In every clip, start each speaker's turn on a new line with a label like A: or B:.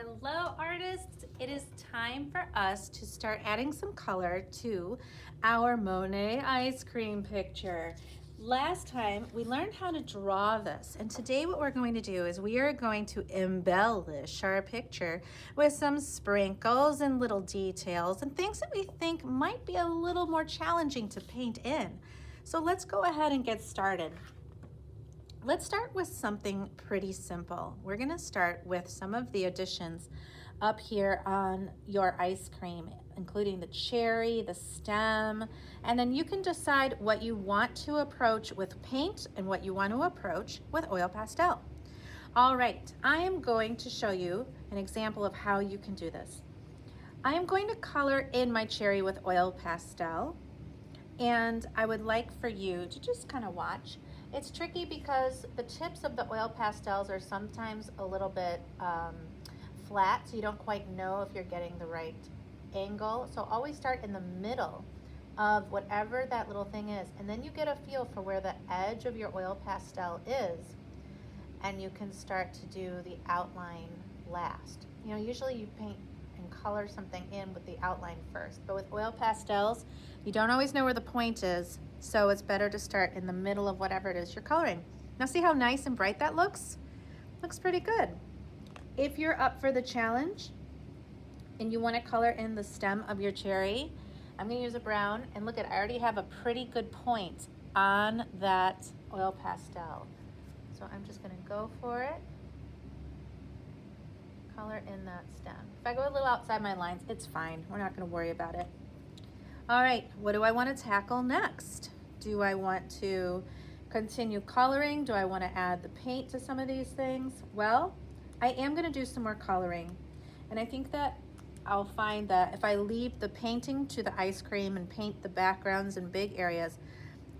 A: Hello artists, it is time for us to start adding some color to our Monet ice cream picture. Last time we learned how to draw this, and today what we're going to do is we are going to embellish our picture with some sprinkles and little details and things that we think might be a little more challenging to paint in. So let's go ahead and get started. Let's start with something pretty simple. We're going to start with some of the additions up here on your ice cream, including the cherry, the stem, and then you can decide what you want to approach with paint and what you want to approach with oil pastel. All right, I am going to show you an example of how you can do this. I am going to color in my cherry with oil pastel, and I would like for you to just kind of watch. It's tricky because the tips of the oil pastels are sometimes a little bit flat, so you don't quite know if you're getting the right angle. So always start in the middle of whatever that little thing is, and then you get a feel for where the edge of your oil pastel is, and you can start to do the outline last. You know, usually you paint and color something in with the outline first, but with oil pastels, you don't always know where the point is, so it's better to start in the middle of whatever it is you're coloring. Now see how nice and bright that looks? Looks pretty good. If you're up for the challenge and you want to color in the stem of your cherry, I'm going to use a brown, and look at, I already have a pretty good point on that oil pastel. So I'm just going to go for it. Color in that stem. If I go a little outside my lines, it's fine. We're not going to worry about it. All right, what do I want to tackle next? Do I want to continue coloring? Do I want to add the paint to some of these things? Well, I am going to do some more coloring, and I think that I'll find that if I leave the painting to the ice cream and paint the backgrounds in big areas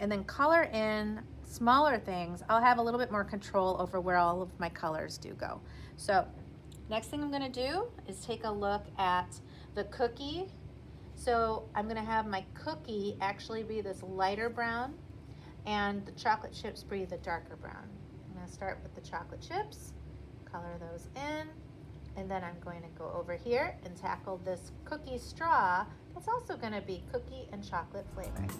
A: and then color in smaller things, I'll have a little bit more control over where all of my colors do go. So next thing I'm going to do is take a look at the cookie. So I'm going to have my cookie actually be this lighter brown and the chocolate chips be the darker brown. I'm going to start with the chocolate chips, color those in, and then I'm going to go over here and tackle this cookie straw that's also going to be cookie and chocolate flavoring.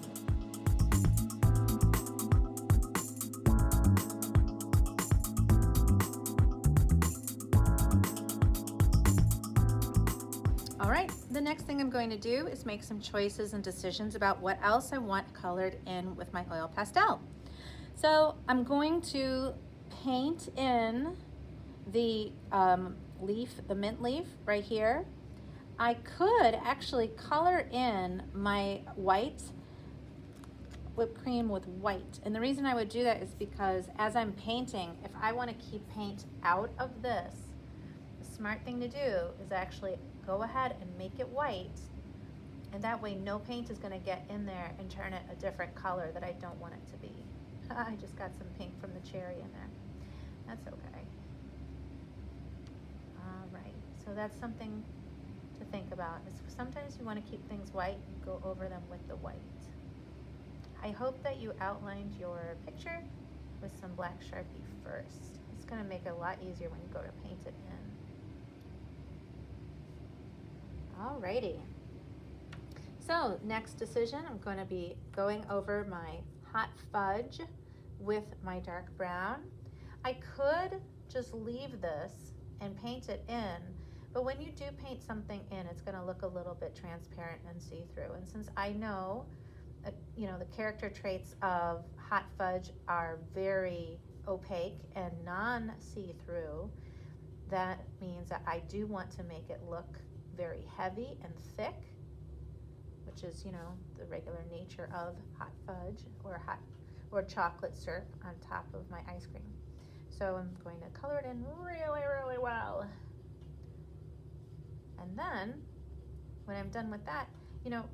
A: All right, the next thing I'm going to do is make some choices and decisions about what else I want colored in with my oil pastel. So I'm going to paint in the leaf, the mint leaf right here. I could actually color in my white whipped cream with white. And the reason I would do that is because as I'm painting, if I want to keep paint out of this, the smart thing to do is actually go ahead and make it white, and that way no paint is going to get in there and turn it a different color that I don't want it to be. I just got some pink from the cherry in there. That's okay. All right, so that's something to think about. Is sometimes you want to keep things white, you go over them with the white. I hope that you outlined your picture with some black Sharpie first. It's going to make it a lot easier when you go to paint it in. Alrighty. So next decision, I'm going to be going over my hot fudge with my dark brown. I could just leave this and paint it in, but when you do paint something in, it's going to look a little bit transparent and see-through. And since I know, you know, the character traits of hot fudge are very opaque and non-see-through, that means that I do want to make it look very heavy and thick, which is, you know, the regular nature of hot fudge or chocolate syrup on top of my ice cream. So I'm going to color it in really, really well. And then when I'm done with that, you know,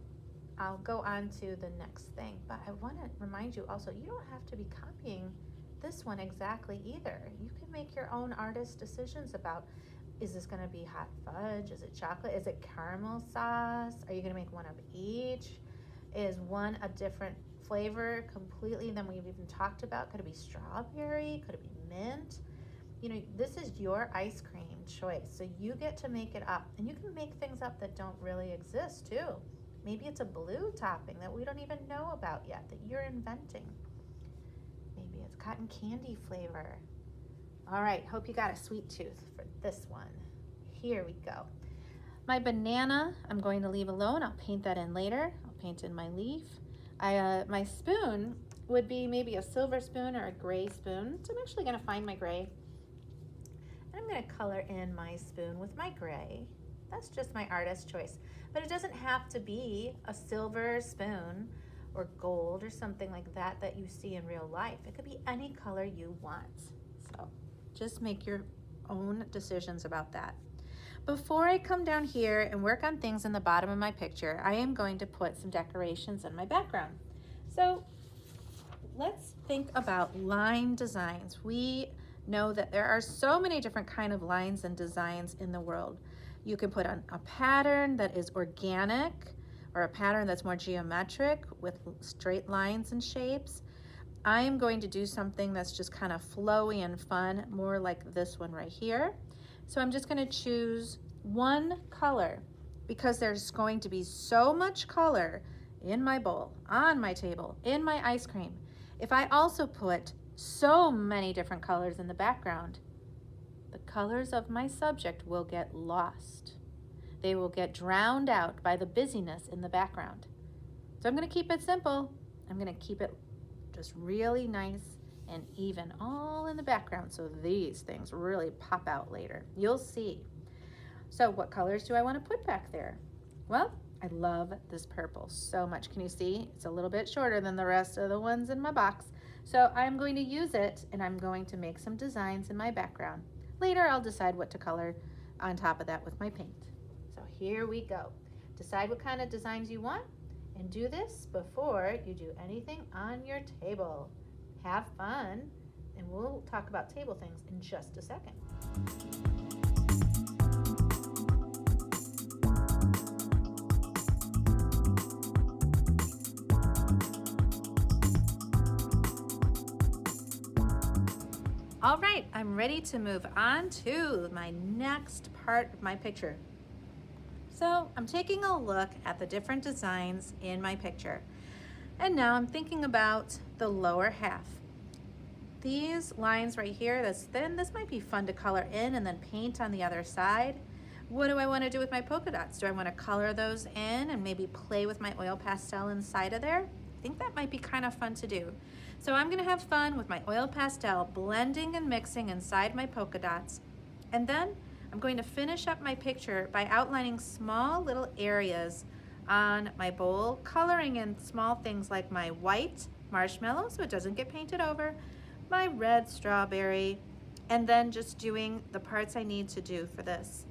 A: I'll go on to the next thing. But I want to remind you also, you don't have to be copying this one exactly either. You can make your own artist decisions about, is this going to be hot fudge? Is it chocolate? Is it caramel sauce? Are you going to make one of each? Is one a different flavor completely than we've even talked about? Could it be strawberry? Could it be mint? You know, this is your ice cream. choice. So you get to make it up, and you can make things up that don't really exist too. Maybe it's a blue topping that we don't even know about yet that you're inventing. Maybe it's cotton candy flavor. All right, hope you got a sweet tooth for this one. Here we go. My banana, I'm going to leave alone. I'll paint that in later. I'll paint in my leaf. My spoon would be maybe a silver spoon or a gray spoon. So I'm actually gonna find my gray. And I'm gonna color in my spoon with my gray. That's just my artist choice. But it doesn't have to be a silver spoon or gold or something like that that you see in real life. It could be any color you want. So just make your own decisions about that. Before I come down here and work on things in the bottom of my picture, I am going to put some decorations in my background. So let's think about line designs. We know that there are so many different kinds of lines and designs in the world. You can put on a pattern that is organic or a pattern that's more geometric with straight lines and shapes. I am going to do something that's just kind of flowy and fun, more like this one right here. So I'm just going to choose one color because there's going to be so much color in my bowl, on my table, in my ice cream. If I also put so many different colors in the background, the colors of my subject will get lost. They will get drowned out by the busyness in the background. So I'm going to keep it simple. I'm going to keep it just really nice and even all in the background so these things really pop out later. You'll see. So what colors do I want to put back there? Well, I love this purple so much. Can you see? It's a little bit shorter than the rest of the ones in my box. So I'm going to use it and I'm going to make some designs in my background. Later I'll decide what to color on top of that with my paint. So here we go. Decide what kind of designs you want and do this before you do anything on your table. Have fun, and we'll talk about table things in just a second. All right, I'm ready to move on to my next part of my picture. So I'm taking a look at the different designs in my picture. And now I'm thinking about the lower half. These lines right here, that's thin, this might be fun to color in and then paint on the other side. What do I want to do with my polka dots? Do I want to color those in and maybe play with my oil pastel inside of there? I think that might be kind of fun to do. So I'm going to have fun with my oil pastel, blending and mixing inside my polka dots. And then I'm going to finish up my picture by outlining small little areas on my bowl, coloring in small things like my white marshmallow so it doesn't get painted over, my red strawberry, and then just doing the parts I need to do for this.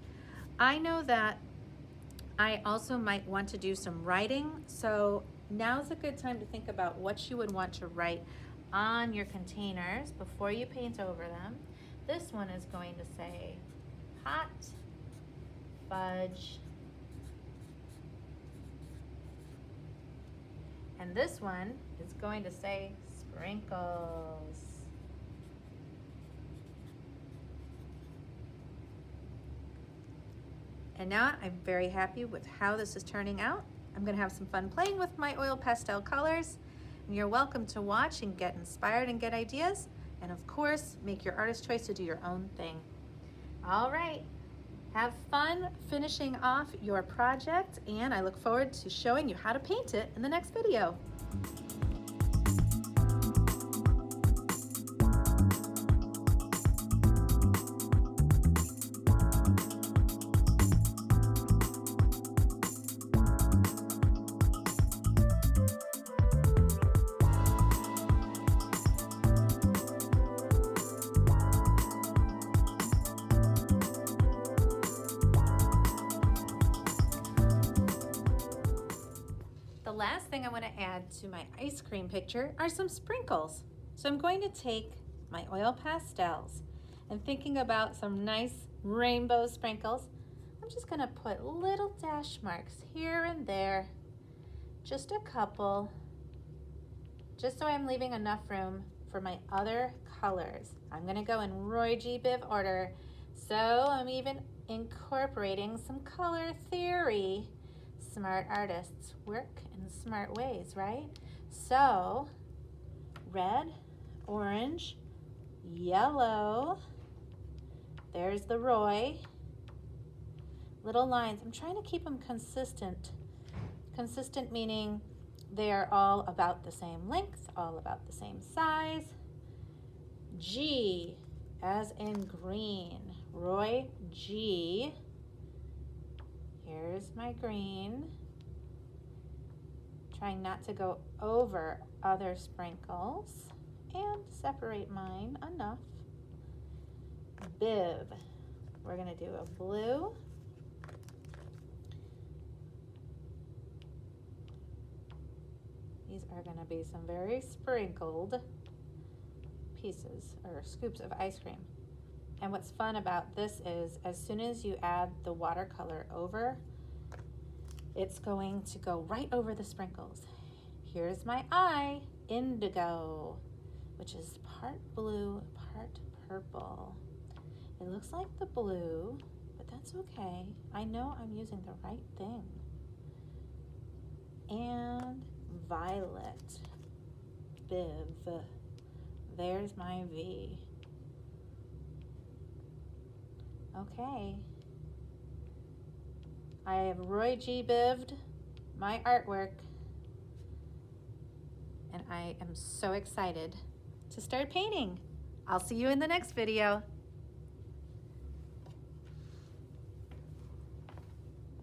A: I know that I also might want to do some writing, so now's a good time to think about what you would want to write on your containers before you paint over them. This one is going to say hot fudge. And this one is going to say sprinkles. And now I'm very happy with how this is turning out. I'm going to have some fun playing with my oil pastel colors. And you're welcome to watch and get inspired and get ideas. And of course, make your artist choice to do your own thing. All right. Have fun finishing off your project, and I look forward to showing you how to paint it in the next video. The last thing I want to add to my ice cream picture are some sprinkles. So I'm going to take my oil pastels and thinking about some nice rainbow sprinkles, I'm just going to put little dash marks here and there, just a couple, just so I'm leaving enough room for my other colors. I'm going to go in Roy G. Biv order, So I'm even incorporating some color theory. Smart artists work in smart ways, right? So red, orange, yellow. There's the Roy. Little lines. I'm trying to keep them consistent. Consistent meaning they are all about the same length, all about the same size. G, as in green. Roy G. Here's my green. Trying not to go over other sprinkles and separate mine enough. Biv. We're going to do a blue. These are going to be some very sprinkled pieces or scoops of ice cream. And what's fun about this is as soon as you add the watercolor over, it's going to go right over the sprinkles. Here's my eye, indigo, which is part blue, part purple. It looks like the blue, but that's okay. I know I'm using the right thing. And violet, Biv. There's my V. Okay. I have Roy G. Biv'd my artwork, and I am so excited to start painting. I'll see you in the next video.